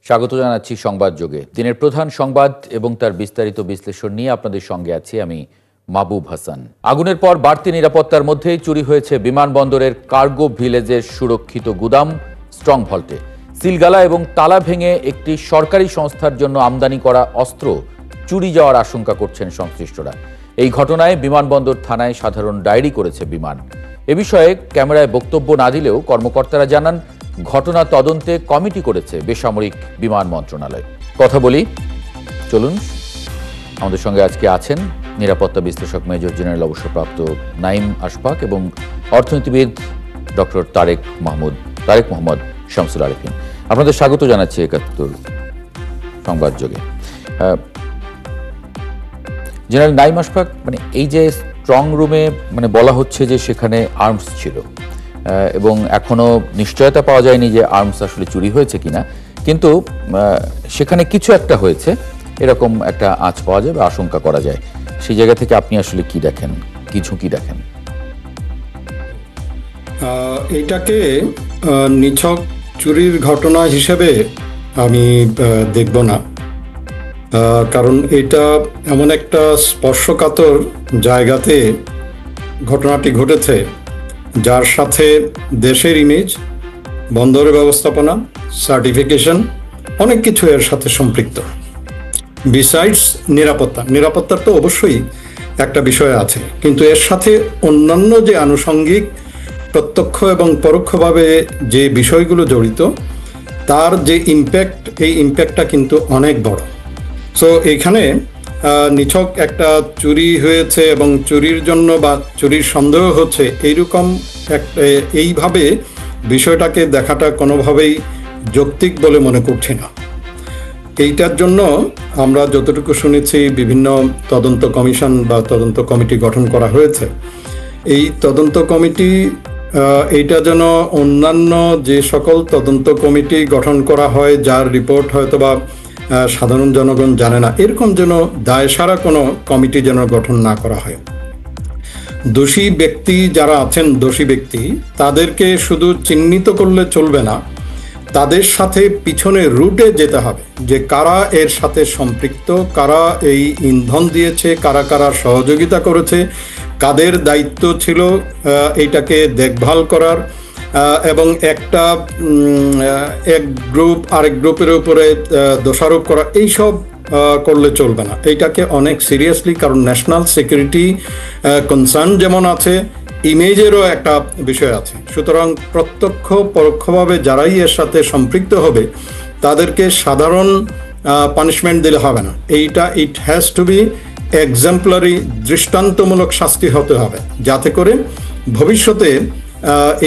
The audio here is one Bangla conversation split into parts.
স্বাগত জানাচ্ছি সংবাদ যোগে। দিনের প্রধান সংবাদ এবং তার বিস্তারিত বিশ্লেষণ নিয়ে আপনাদের সঙ্গে আছি আমি মাহবুব হাসান। আগুনের পর বাড়তি নিরাপত্তার মধ্যেই চুরি হয়েছে বিমানবন্দরের কার্গো ভিলেজের সুরক্ষিত গুদাম স্ট্রং ভল্টে। সিলগালা এবং তালা ভেঙে একটি সরকারি সংস্থার জন্য আমদানি করা অস্ত্র চুরি যাওয়ার আশঙ্কা করছেন সংশ্লিষ্টরা। এই ঘটনায় বিমানবন্দর থানায় সাধারণ ডায়েরি করেছে বিমান। এ বিষয়ে ক্যামেরায় বক্তব্য না দিলেও কর্মকর্তারা জানান ঘটনা তদন্তে কমিটি করেছে বেসামরিক বিমান মন্ত্রণালয়। কথা বলি, চলুন। আমাদের সঙ্গে আজকে আছেন নিরাপত্তা বিশ্লেষক মেজর জেনারেল অবসরপ্রাপ্ত নাইম আশফাক এবং অর্থনীতিবিদ ডক্টর তারেক মোহাম্মদ শামসুল আরিফিন। আপনাদের স্বাগত জানাচ্ছি ৭১ সংবাদ যোগে। জেনারেল নাইম আশফাক, এই যে স্ট্রং রুমে বলা হচ্ছে যে সেখানে আর্মস ছিল এবং এখনো নিশ্চয়তা পাওয়া যায়নি যে আর্মস আসলে চুরি হয়েছে কিনা, কিন্তু সেখানে কিছু একটা হয়েছে এরকম একটা আঁচ পাওয়া যায় বা আশঙ্কা করা যায়। সেই জায়গা থেকে আপনি আসলে কি দেখেন, কি ঝুঁকি দেখেন? এটাকে নিছক চুরির ঘটনা হিসেবে আমি দেখব না, কারণ এটা এমন একটা স্পর্শকাতর জায়গাতে ঘটনাটি ঘটেছে যার সাথে দেশের ইমেজ, বন্দরের ব্যবস্থাপনা, সার্টিফিকেশন অনেক কিছু এর সাথে সম্পৃক্ত। বিসাইডস নিরাপত্তার তো অবশ্যই একটা বিষয় আছে, কিন্তু এর সাথে অন্যান্য যে আনুষঙ্গিক প্রত্যক্ষ এবং পরোক্ষভাবে যে বিষয়গুলো জড়িত তার যে ইম্প্যাক্ট, এই ইম্প্যাক্টটা কিন্তু অনেক বড়। সো এইখানে নিছক একটা চুরি হয়েছে এবং চুরির জন্য বা চুরির সন্দেহ হচ্ছে এইভাবে বিষয়টাকে দেখাটা কোনোভাবেই যৌক্তিক বলে মনে করছি না। এইটার জন্য আমরা যতটুকু শুনেছি বিভিন্ন তদন্ত কমিশন বা তদন্ত কমিটি গঠন করা হয়েছে। এই তদন্ত কমিটি এইটা যেন অন্যান্য যে সকল তদন্ত কমিটি গঠন করা হয় যার রিপোর্ট হয়তো বা সাধারণ জনগণ জানে না, এরকম যেন দায়সারা কোনো কমিটি যেন গঠন না করা হয়। দোষী ব্যক্তি যারা আছেন, দোষী ব্যক্তি তাদেরকে শুধু চিহ্নিত করলে চলবে না, তাদের সাথে পিছনে রুটে যেতে হবে যে কারা এর সাথে সম্পৃক্ত, কারা এই ইন্ধন দিয়েছে, কারা কারা সহযোগিতা করেছে, কাদের দায়িত্ব ছিল এইটাকে দেখভাল করার, এবং এক গ্রুপ আরেক গ্রুপের উপরে দোষারোপ করা, এইসব করলে চলবে না। এইটাকে অনেক সিরিয়াসলি, কারণ ন্যাশনাল সিকিউরিটি কনসার্ন যেমন আছে, ইমেজেরও একটা বিষয় আছে। সুতরাং প্রত্যক্ষ পরোক্ষভাবে যারাই এর সাথে সম্পৃক্ত হবে তাদেরকে সাধারণ পানিশমেন্ট দিলে হবে না। It has to be exemplary, দৃষ্টান্তমূলক শাস্তি হতে হবে, যাতে করে ভবিষ্যতে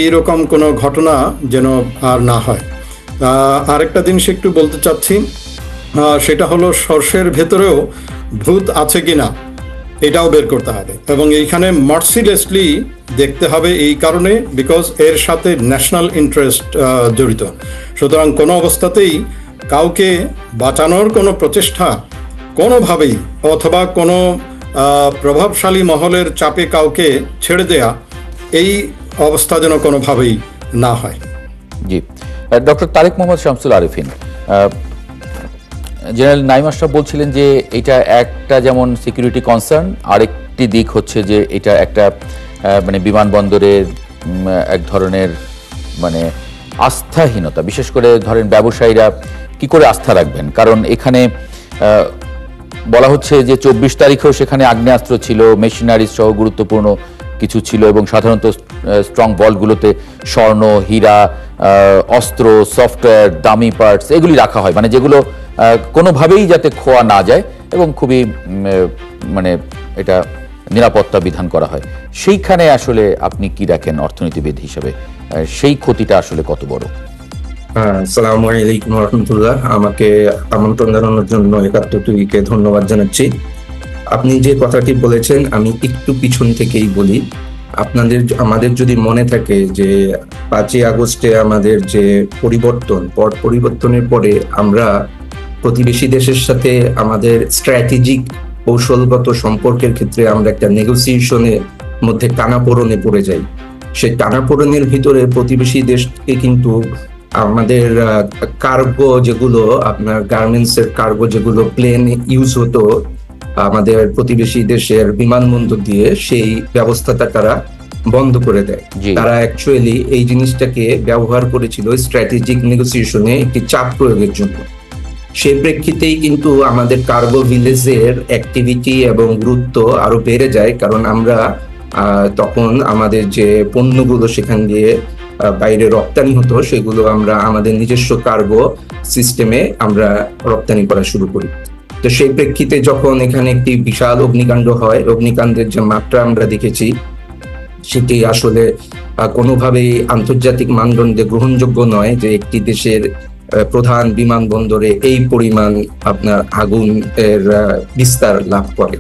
এইরকম কোনো ঘটনা যেন আর না হয়। আরেকটা জিনিস একটু বলতে চাচ্ছি, সেটা হলো সর্ষের ভেতরেও ভূত আছে কিনা এটাও বের করতে হবে, এবং এইখানে মার্সিলেসলি দেখতে হবে। এই কারণে বিকজ এর সাথে ন্যাশনাল ইন্টারেস্ট জড়িত। সুতরাং কোনো অবস্থাতেই কাউকে বাঁচানোর কোনো প্রচেষ্টা কোনোভাবেই, অথবা কোনো প্রভাবশালী মহলের চাপে কাউকে ছেড়ে দেয়া, এই অবস্থা যেন কোনোভাবেই না হয়। জি, ডক্টর তারেক মোহাম্মদ শামসুল আরিফিন, জেনারেল নাইম আশরাফ বলছিলেন যে এটা একটা যেমন সিকিউরিটি কনসার্ন, আরেকটি দিক হচ্ছে যে এটা একটা বিমানবন্দরের এক ধরনের আস্থাহীনতা। বিশেষ করে ধরেন ব্যবসায়ীরা কি করে আস্থা রাখবেন, কারণ এখানে বলা হচ্ছে যে ২৪ তারিখেও সেখানে আগ্নেয়াস্ত্র ছিল, মেশিনারিজ সহ গুরুত্বপূর্ণ কিছু ছিল, এবং সাধারণত স্ট্রং বলগুলোতে স্বর্ণ, হীরা, অস্ত্র, সফটওয়্যার, দামি পার্টস এগুলি রাখা হয়, যেগুলো কোনোভাবেই যাতে খোয়া না যায় এবং খুবই এটা নিরাপত্তা বিধান করা হয়। সেইখানে আসলে আপনি কি দেখেন অর্থনীতিবিদ হিসেবে, সেই ক্ষতিটা আসলে কত বড়? আসসালামু আলাইকুম রহমতুল্লাহ। আমাকে আমন্ত্রণ জানানোর জন্য ৭১কে ধন্যবাদ জানাচ্ছি। আপনি যে কথাটি বলেছেন আমি একটু পিছন থেকেই বলি। আমাদের যদি মনে থাকে যে ৫ই আগস্টে আমাদের যে পরিবর্তনের পরে আমরা প্রতিবেশী দেশের সাথে আমাদের স্ট্র্যাটেজিক কৌশলগত সম্পর্কের ক্ষেত্রে আমরা একটা নেগোসিয়েশনের মধ্যে টানাপোড়েনে পড়ে যাই। সেই টানাপোড়েনের ভিতরে প্রতিবেশী দেশকে কিন্তু আমাদের কার্গো যেগুলো আপনার গার্মেন্টসের কার্গো যেগুলো প্লেন ইউজ হতো আমাদের প্রতিবেশী দেশের বিমানবন্দর দিয়ে, সেই ব্যবস্থাটা তারা বন্ধ করে দেয়। জি। তারা অ্যাকচুয়ালি এই জিনিসটাকে ব্যবহার করেছিল স্ট্র্যাটেজিক নেগোসিয়েশনে একটি চাপ প্রয়োগের জন্য। সেই প্রেক্ষিতেই কিন্তু আমাদের কার্গো ভিলেজের অ্যাক্টিভিটি এবং গুরুত্ব আরো বেড়ে যায়, কারণ আমরা তখন আমাদের যে পণ্যগুলো সেখান দিয়ে বাইরে রপ্তানি হতো সেগুলো আমরা আমাদের নিজস্ব কার্গো সিস্টেমে আমরা রপ্তানি করা শুরু করি। তো সেই প্রেক্ষিতে যখন এখানে একটি বিশাল অগ্নিকাণ্ড হয়, অগ্নিকাণ্ডের যে মাত্রা আমরা দেখেছি সেটি আসলে কোনোভাবেই আন্তর্জাতিক মানদণ্ডে গ্রহণযোগ্য নয়, যে একটি দেশের প্রধান বিমানবন্দরে এই পরিমাণ আপনার আগুন এর বিস্তার লাভ করে।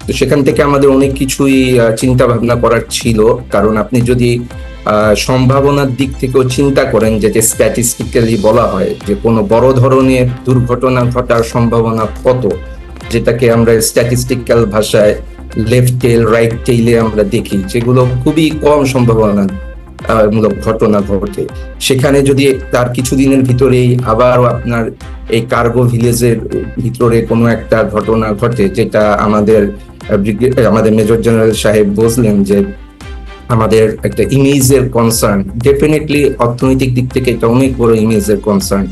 তো সেখান থেকে আমাদের অনেক কিছুই চিন্তা ভাবনা করার ছিল, কারণ আপনি যদি সম্ভাবনার দিক থেকেও চিন্তা করেন, যেটা স্ট্যাটিস্টিক্যালি বলা হয় যে কোনো বড় ধরনের দুর্ঘটনা ঘটার সম্ভাবনা কত, যেটাকে আমরা স্ট্যাটিস্টিক্যাল ভাষায় লেফট টেইল রাইট টেইলে আমরা দেখি, যেগুলো খুবই কম সম্ভাবনা মূলক ঘটনা ঘটে। সেখানে যদি তার কিছুদিনের ভিতরেই আবার আপনার এই কার্গো ভিলেজের ভিতরে কোনো একটা ঘটনা ঘটে, যেটা আমাদের মেজর জেনারেল সাহেব বললেন যে আমাদের একটা ইমেজের কনসার্ন, ডেফিনেটলি অর্থনৈতিক দিক থেকে এটা অনেক বড় ইমেজের কনসার্ন।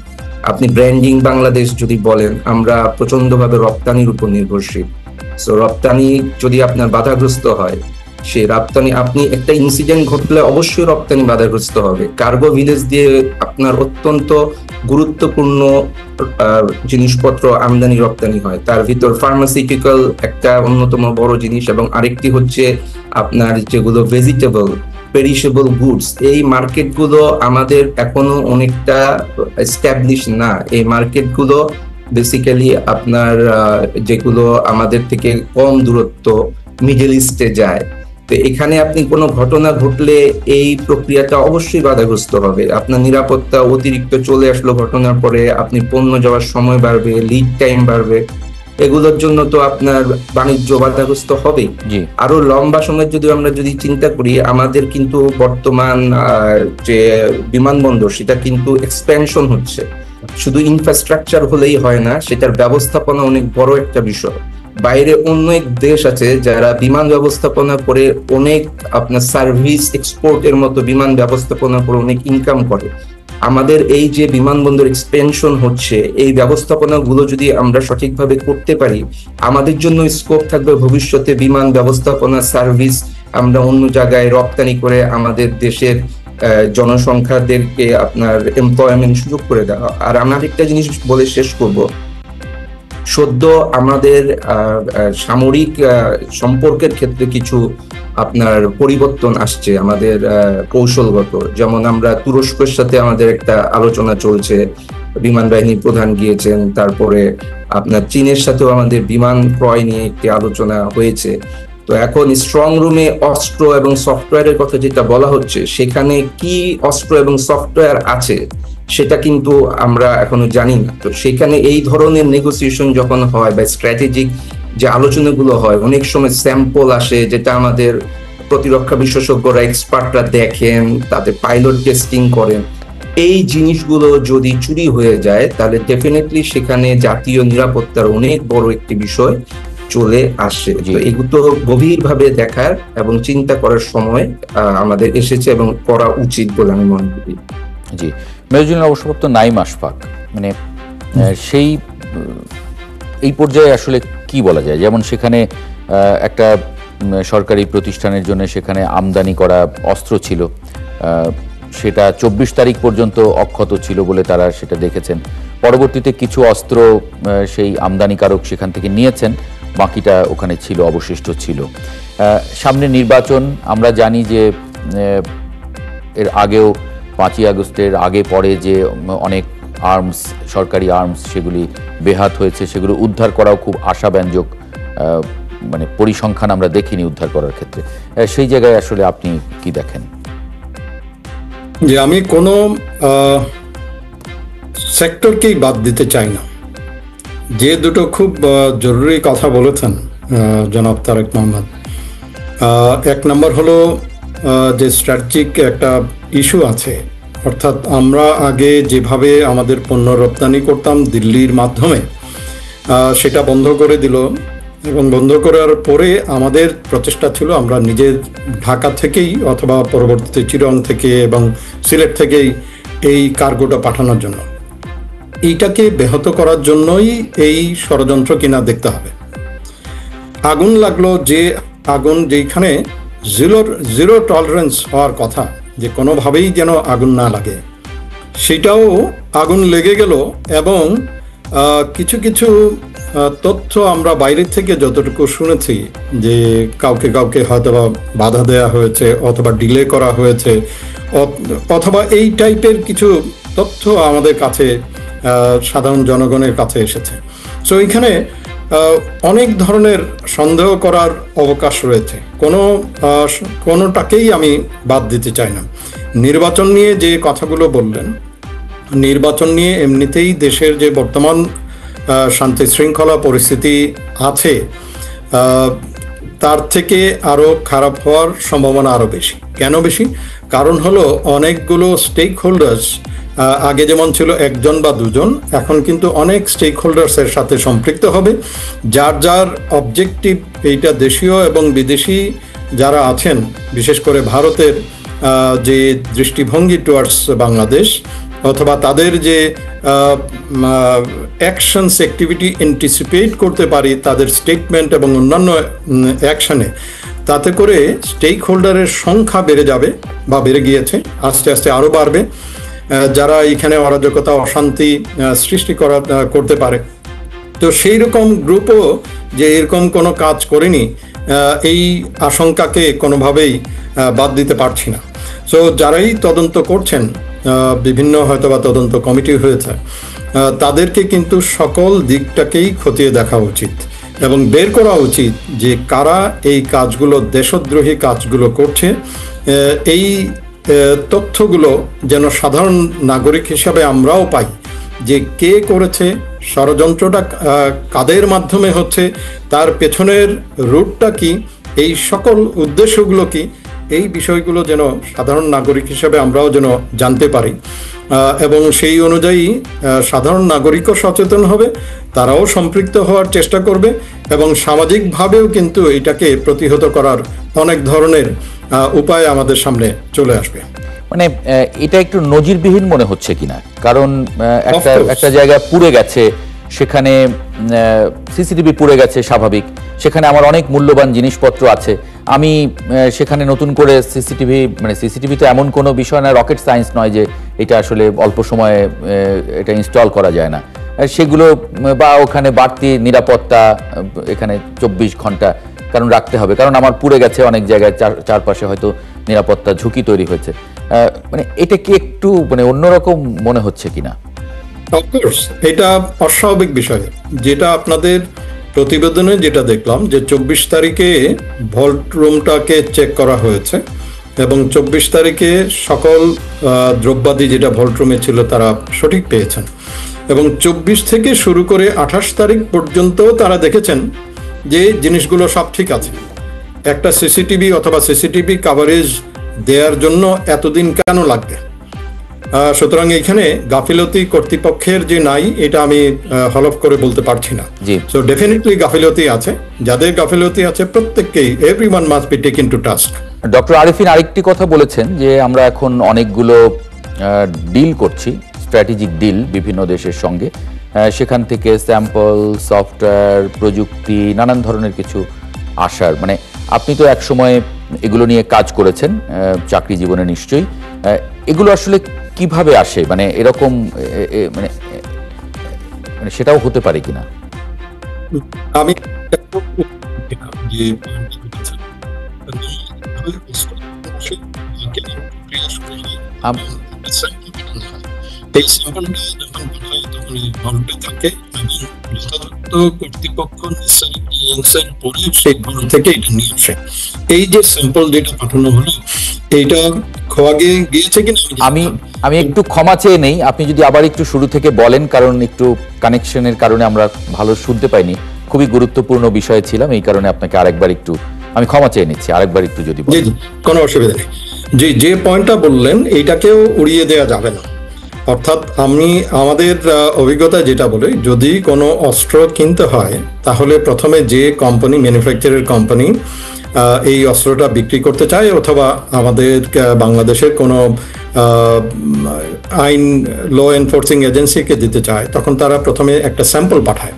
আপনি ব্র্যান্ডিং বাংলাদেশ যদি বলেন, আমরা প্রচন্ডভাবে রপ্তানির উপর নির্ভরশীল। সো রপ্তানি যদি আপনার বাধাগ্রস্ত হয়, সেই রপ্তানি আপনি একটা ইনসিডেন্ট ঘটলে অবশ্যই রপ্তানি বাধাগ্রস্ত হবে। কার্গো ভিলেজ দিয়ে আপনার অত্যন্ত গুরুত্বপূর্ণ জিনিসপত্র আমদানি রপ্তানি হয়, তার ভিতর ফার্মাসিউটিক্যাল একটা অন্যতম বড় জিনিস, এবং আরেকটি হচ্ছে আপনার যেগুলো ভেজিটেবল পেরিশেবল গুডস। এই মার্কেটগুলো আমাদের এখনো অনেকটা এস্টাবলিশ না। এই মার্কেটগুলো বেসিক্যালি আপনার যেগুলো আমাদের থেকে কম দূরত্ব মিডল ইস্টে যায়। তো এখানে আপনি কোনো ঘটনা ঘটলে এই প্রক্রিয়াটা অবশ্যই বাধাগ্রস্ত হবে। আপনার নিরাপত্তা অতিরিক্ত চলে আসলো ঘটনার পরে, আপনি পণ্য যাওয়ার সময় বাড়বে, লিড টাইম বাড়বে, এগুলোর জন্য তো আপনার বাণিজ্য বাধাগ্রস্ত হবেই। আরো লম্বা সময় যদি চিন্তা করি, আমাদের কিন্তু বর্তমান যে বিমানবন্দর সেটা কিন্তু এক্সপ্যানশন হচ্ছে। শুধু ইনফ্রাস্ট্রাকচার হলেই হয় না, সেটার ব্যবস্থাপনা অনেক বড় একটা বিষয়। বাইরে অন্য এক দেশ আছে যারা বিমান ব্যবস্থাপনা করে অনেক আপনার সার্ভিস এক্সপোর্টের মতো বিমান ব্যবস্থাপনা করে অনেক ইনকাম করে। আমাদের এই যে বিমানবন্দর এক্সপেনশন হচ্ছে, এই ব্যবস্থাপনাগুলো যদি আমরা সঠিকভাবে করতে পারি, আমাদের জন্য স্কোপ থাকবে ভবিষ্যতে বিমান ব্যবস্থাপনা সার্ভিস আমরা অন্য জায়গায় রপ্তানি করে আমাদের দেশের জনসংখ্যাদেরকে আপনার এমপ্লয়মেন্ট সুযোগ করে দেওয়া। আর আমার একটা জিনিস বলে শেষ করব, সদ্য আমাদের সামরিক সম্পর্কের ক্ষেত্রে কিছু আপনার পরিবর্তন আসছে আমাদের কৌশলগত। যেমন আমরা তুরস্কের সাথে আমাদের একটা আলোচনা চলছে, বিমান বাহিনীর প্রধান গিয়েছেন, তারপরে আপনার চীনের সাথেও আমাদের বিমান ক্রয় নিয়ে একটি আলোচনা হয়েছে। তো এখন স্ট্রং রুমে অস্ত্র এবং সফটওয়্যারের কথা যেটা বলা হচ্ছে, সেখানে কি অস্ত্র এবং সফটওয়্যার আছে সেটা কিন্তু আমরা এখনো জানি না। তো সেখানে এই ধরনের নেগোসিয়েশন যখন হয় বা স্ট্র্যাটেজিক যে আলোচনাগুলো হয়, অনেক সময় স্যাম্পল আসে, যেটা আমাদের প্রতিরক্ষা বিশেষজ্ঞরা এক্সপার্টরা দেখেন, তাদের পাইলট টেস্টিং করেন। এই জিনিসগুলো যদি চুরি হয়ে যায়, তাহলে ডেফিনেটলি সেখানে জাতীয় নিরাপত্তার অনেক বড় একটি বিষয় চলে আসে। তো এগুলো গভীরভাবে দেখার এবং চিন্তা করার সময় আমাদের এসেছে এবং করা উচিত বলে আমি মনে করি। জি, মেজর অবসরপ্রাপ্ত নাইম আশফাক, মানে সেই এই পর্যায়ে আসলে কি বলা যায়? যেমন সেখানে একটা সরকারি প্রতিষ্ঠানের জন্য সেখানে আমদানি করা অস্ত্র ছিল, সেটা 24 তারিখ পর্যন্ত অক্ষত ছিল বলে তারা সেটা দেখেছেন। পরবর্তীতে কিছু অস্ত্র সেই আমদানিকারক সেখান থেকে নিয়েছেন, বাকিটা ওখানে ছিল, অবশিষ্ট ছিল। সামনে নির্বাচন, আমরা জানি যে এর আগেও 5ই আগস্টের আগে পরে যে অনেক আর্মস, সরকারি আর্মস, সেগুলি বেহাত হয়েছে, সেগুলো উদ্ধার করাও খুব আশাব্যঞ্জক, মানে পরিসংখ্যান আমরা দেখিনি উদ্ধার করার ক্ষেত্রে। সেই জায়গায় আসলে আপনি কি দেখেন? যে আমি কোনো সেক্টরকেই বাদ দিতে চাই না। যে দুটো খুব জরুরি কথা বলেছেন জনাব তারেক মোহাম্মদ, এক নম্বর হলো যে স্ট্র্যাটেজিক একটা ইস্যু আছে অর্থাৎ আমরা আগে যেভাবে আমাদের পণ্য রপ্তানি করতাম দিল্লির মাধ্যমে, সেটা বন্ধ করে দিল। এবং বন্ধ করার পরে আমাদের প্রচেষ্টা ছিল আমরা নিজের ঢাকা থেকেই অথবা পরবর্তীতে চিরং থেকে এবং সিলেট থেকেই এই কার্গোটা পাঠানোর জন্য। এইটাকে ব্যাহত করার জন্যই এই ষড়যন্ত্র কিনা দেখতে হবে। আগুন লাগলো, যে আগুন যেখানে জিরো টলারেন্স হওয়ার কথা, যে কোনোভাবেই যেন আগুন না লাগে, সেটাও আগুন লেগে গেল। এবং কিছু কিছু তথ্য আমরা বাইরের থেকে যতটুকু শুনেছি যে কাউকে কাউকে হয়তো বাধা দেওয়া হয়েছে অথবা ডিলে করা হয়েছে অথবা এই টাইপের কিছু তথ্য আমাদের কাছে সাধারণ জনগণের কাছে এসেছে। সো এখানে অনেক ধরনের সন্দেহ করার অবকাশ রয়েছে, কোনোটাকেই আমি বাদ দিতে চাই না। নির্বাচন নিয়ে যে কথাগুলো বললেন, নির্বাচন নিয়ে এমনিতেই দেশের যে বর্তমান শান্তি শৃঙ্খলা পরিস্থিতি আছে, তার থেকে আরও খারাপ হওয়ার সম্ভাবনা আরও বেশি। কেন বেশি? কারণ হলো অনেকগুলো স্টেক হোল্ডার্স, আগে যেমন ছিল একজন বা দুজন, এখন কিন্তু অনেক স্টেক হোল্ডার্সের সাথে সম্পৃক্ত হবে, যার যার অবজেক্টিভ এইটা দেশীয় এবং বিদেশি যারা আছেন, বিশেষ করে ভারতের যে দৃষ্টিভঙ্গি টুয়ার্ডস বাংলাদেশ অথবা তাদের যে অ্যাকশনস অ্যাক্টিভিটি অ্যান্টিসিপেট করতে পারি তাদের স্টেটমেন্ট এবং অন্যান্য অ্যাকশনে, তাতে করে স্টেক হোল্ডারের সংখ্যা বেড়ে যাবে বা বেড়ে গিয়েছে, আস্তে আস্তে আরও বাড়বে, যারা এখানে অরাজকতা অশান্তি সৃষ্টি করতে পারে। তো সেই রকম গ্রুপও যে এরকম কোনো কাজ করেনি, এই আশঙ্কাকে কোনোভাবেই বাদ দিতে পারছি না। সো যারাই তদন্ত করছেন, বিভিন্ন হয়তোবা তদন্ত কমিটি হয়েছে, তাদেরকে কিন্তু সকল দিকটাকেই খতিয়ে দেখা উচিত এবং বের করা উচিত যে কারা এই কাজগুলো, দেশদ্রোহী কাজগুলো করছে। এই তথ্যগুলো যেন সাধারণ নাগরিক হিসাবে আমরাও পাই, যে কে করেছে, ষড়যন্ত্রটা কাদের মাধ্যমে হচ্ছে, তার পেছনের রুটটা কি, এই সকল উদ্দেশ্যগুলো কি, এই বিষয়গুলো যেন সাধারণ নাগরিক হিসাবে আমরাও যেন জানতে পারি। এবং সেই অনুযায়ী সাধারণ নাগরিকও সচেতন হবে, তারাও সম্পৃক্ত হওয়ার চেষ্টা করবে এবং সামাজিকভাবেও কিন্তু এটাকে প্রতিহত করার অনেক ধরনের উপায় আমাদের সামনে চলে আসবে। মানে এটা একটু নজিরবিহীন মনে হচ্ছে কিনা? কারণ একটা জায়গা পুড়ে গেছে, সেখানে সিসিটিভি পুড়ে গেছে, স্বাভাবিক, সেখানে আমার অনেক মূল্যবান জিনিসপত্র আছে, আমি সেখানে নতুন করে সিসিটিভি তো এমন কোনো বিষয় না, রকেট সায়েন্স নয় যে এটা আসলে অল্প সময়ে এটা ইনস্টল করা যায় না, সেগুলো বা ওখানে বাড়তি নিরাপত্তা এখানে 24 ঘন্টা কারণ রাখতে হবে, কারণ আমার পুড়ে গেছে অনেক জায়গায়, চারপাশে হয়তো নিরাপত্তা ঝুঁকি তৈরি হয়েছে। মানে এটা কি একটু অন্যরকম মনে হচ্ছে কিনা? অফকোর্স এটা অস্বাভাবিক বিষয়। যেটা আপনাদের প্রতিবেদনে যেটা দেখলাম যে 24 তারিখে ভল্ট রুমটাকে চেক করা হয়েছে এবং 24 তারিখে সকল দ্রব্যাদি যেটা ভল্ট রুমে ছিল তারা সঠিক পেয়েছেন এবং 24 থেকে শুরু করে 28 তারিখ পর্যন্ত তারা দেখেছেন যে জিনিসগুলো সব ঠিক আছে। একটা সিসিটিভি অথবা সিসিটিভি কভারেজ দেওয়ার জন্য এতদিন কেন লাগবে? সুতরাং এখানে গাফিলতি কর্তৃপক্ষের যে নাই, এটা আমি হলফ করে বলতে পারছি না। সো ডেফিনেটলি গাফিলতি আছে, যাদের গাফিলতি আছে প্রত্যেককেই everyone must be taken to task. Doctor Arifin আরেকটি কথা বলেছেন যে আমরা এখন অনেকগুলো ডিল করছি, স্ট্র্যাটেজিক ডিল বিভিন্ন দেশের সঙ্গে, সেখান থেকে স্যাম্পল, সফটওয়্যার, প্রযুক্তি, নানান ধরনের কিছু আসার, মানে আপনি তো এক সময় এগুলো নিয়ে কাজ করেছেন চাকরি জীবনে নিশ্চয়ই, এগুলো আসলে কিভাবে আসে, মানে এরকম মানে সেটাও হতে পারে কিনা? আমি এই যে স্যাম্পল যেটা পাঠানো হলো এইটা খোয়া গিয়েছে কিনা আমি একটু ক্ষমা চেয়ে নেই, আপনি যদি আবার একটু শুরু থেকে বলেন, কারণ একটু কানেকশনের কারণে আমরা ভালো শুনতে পাইনি, খুবই গুরুত্বপূর্ণ বিষয় ছিলাম, এই কারণে আপনাকে আরেকবার একটু আমি ক্ষমা চেয়ে নিচ্ছি, আরেকবার একটু যদি বলেন। কোনো অসুবিধা নেই। জি, যে পয়েন্টটা বললেন এইটাকেও উড়িয়ে দেওয়া যাবে না। অর্থাৎ আমাদের অভিজ্ঞতা যেটা বলে, যদি কোনো অস্ত্র কিনতে হয় তাহলে প্রথমে যে কোম্পানি, ম্যানুফ্যাকচারের কোম্পানি এই অস্ত্রটা বিক্রি করতে চায় অথবা আমাদের বাংলাদেশের কোনো আইন ল এনফোর্সিং এজেন্সিকে দিতে চায়, তখন তারা প্রথমে একটা স্যাম্পল পাঠায়।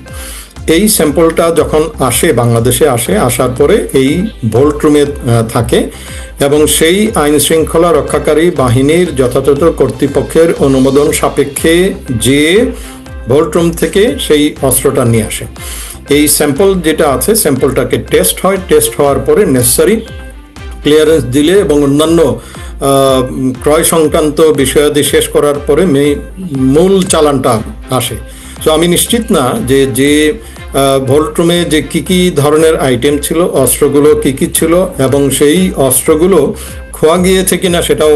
এই স্যাম্পলটা যখন বাংলাদেশে আসার পরে এই ভোল্ট রুমে থাকে এবং সেই আইন শৃঙ্খলা রক্ষাকারী বাহিনীর যথাযথ কর্তৃপক্ষের অনুমোদন সাপেক্ষে যে ভোল্ট রুম থেকে সেই অস্ত্রটা নিয়ে আসে। এই স্যাম্পল যেটা আছে, স্যাম্পলটাকে টেস্ট হয়, টেস্ট হওয়ার পরে নেসেসারি ক্লিয়ারেন্স দিলে এবং অন্যান্য ক্রয় সংক্রান্ত বিষয়াদি শেষ করার পরে মূল চালানটা আসে। তো আমি নিশ্চিত না যে ভোল্ট রুমে যে কি ধরনের আইটেম ছিল, অস্ত্রগুলো কি ছিল এবং সেই অস্ত্রগুলো খোয়া গিয়েছে কিনা সেটাও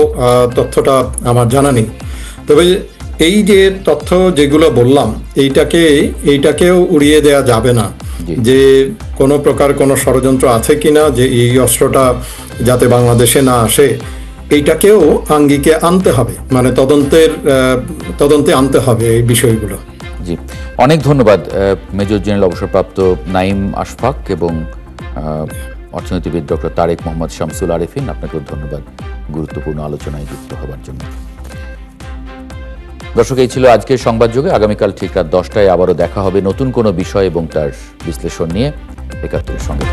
তথ্যটা আমার জানা নেই। তবে এই যে তথ্য যেগুলো বললাম, এইটাকেও উড়িয়ে দেয়া যাবে না যে কোনো প্রকার কোনো ষড়যন্ত্র আছে কিনা যে এই অস্ত্রটা যাতে বাংলাদেশে না আসে, এইটাকেও আঙ্গিকে আনতে হবে, মানে তদন্তে আনতে হবে এই বিষয়গুলো। জি, অনেক ধন্যবাদ মেজর জেনারেল অবসরপ্রাপ্ত নাঈম আশফাক এবং অর্থনীতিবিদ ডক্টর তারেক মোহাম্মদ শামসুল আরেফিন। আপনাকেও ধন্যবাদ গুরুত্বপূর্ণ আলোচনায় যুক্ত হওয়ার জন্য। দর্শক, এই ছিল আজকের সংবাদযোগে। আগামীকাল ঠিক রাত 10টায় আবারও দেখা হবে নতুন কোনো বিষয় এবং তার বিশ্লেষণ নিয়ে। ৭১-এর সঙ্গে।